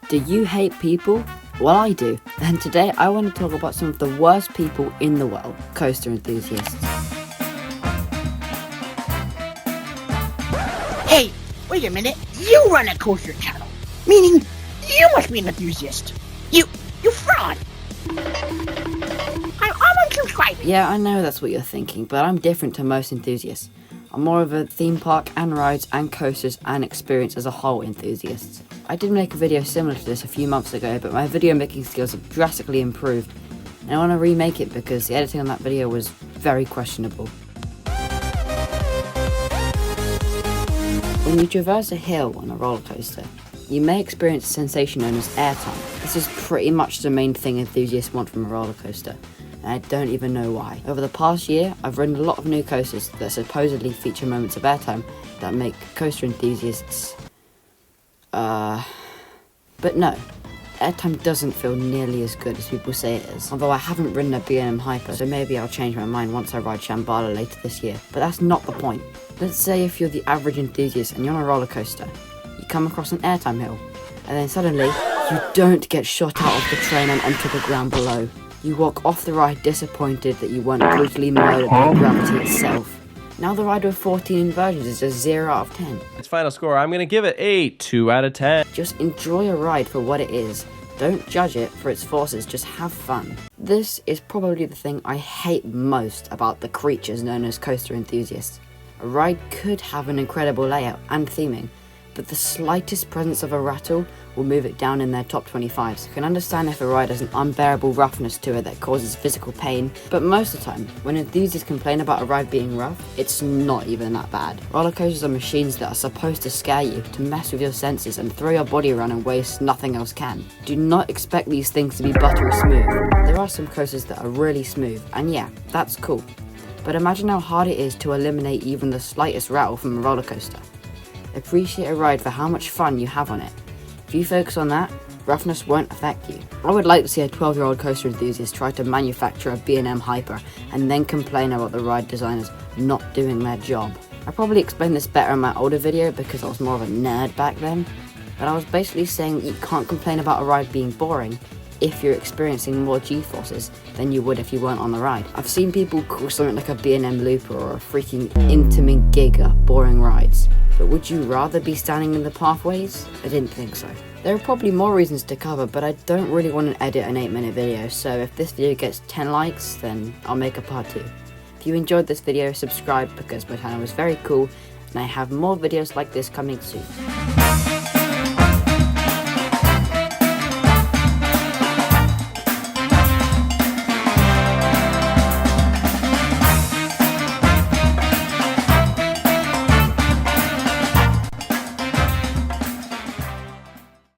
Do you hate people? Well, I do. And today I want to talk about some of the worst people in the world, coaster enthusiasts. Hey, wait a minute. You run a coaster channel. Meaning, you must be an enthusiast. You fraud. I'm unsubscribing. Yeah, I know that's what you're thinking, but I'm different to most enthusiasts. I'm more of a theme park and rides and coasters and experience as a whole enthusiast. I did make a video similar to this a few months ago, but my video making skills have drastically improved, and I want to remake it because the editing on that video was very questionable. When you traverse a hill on a roller coaster, you may experience a sensation known as airtime. This is pretty much the main thing enthusiasts want from a roller coaster, and I don't even know why. Over the past year, I've ridden a lot of new coasters that supposedly feature moments of airtime that make coaster enthusiasts but no, airtime doesn't feel nearly as good as people say it is. Although I haven't ridden a B&M Hyper, so maybe I'll change my mind once I ride Shambhala later this year. But that's not the point. Let's say if you're the average enthusiast and you're on a roller coaster, you come across an airtime hill, and then suddenly, you don't get shot out of the train and onto the ground below. You walk off the ride disappointed that you weren't brutally murdered by gravity itself. Now the ride with 14 inversions is a 0 out of 10. Its final score, I'm going to give it a 2 out of 10. Just enjoy a ride for what it is. Don't judge it for its forces, just have fun. This is probably the thing I hate most about the creatures known as coaster enthusiasts. A ride could have an incredible layout and theming, but the slightest presence of a rattle will move it down in their top 25s. I can understand if a ride has an unbearable roughness to it that causes physical pain, but most of the time, when enthusiasts complain about a ride being rough, it's not even that bad. Roller coasters are machines that are supposed to scare you, to mess with your senses and throw your body around in ways nothing else can. Do not expect these things to be buttery smooth. There are some coasters that are really smooth, and yeah, that's cool. But imagine how hard it is to eliminate even the slightest rattle from a roller coaster. Appreciate a ride for how much fun you have on it. If you focus on that, roughness won't affect you. I would like to see a 12-year-old coaster enthusiast try to manufacture a B&M Hyper and then complain about the ride designers not doing their job. I probably explained this better in my older video because I was more of a nerd back then, but I was basically saying that you can't complain about a ride being boring if you're experiencing more G-forces than you would if you weren't on the ride. I've seen people call something like a B&M Looper or a freaking Intamin Giga boring rides. But would you rather be standing in the pathways? I didn't think so. There are probably more reasons to cover, but I don't really want to edit an 8-minute video, so if this video gets 10 likes, then I'll make a part 2. If you enjoyed this video, subscribe because my channel is very cool, and I have more videos like this coming soon.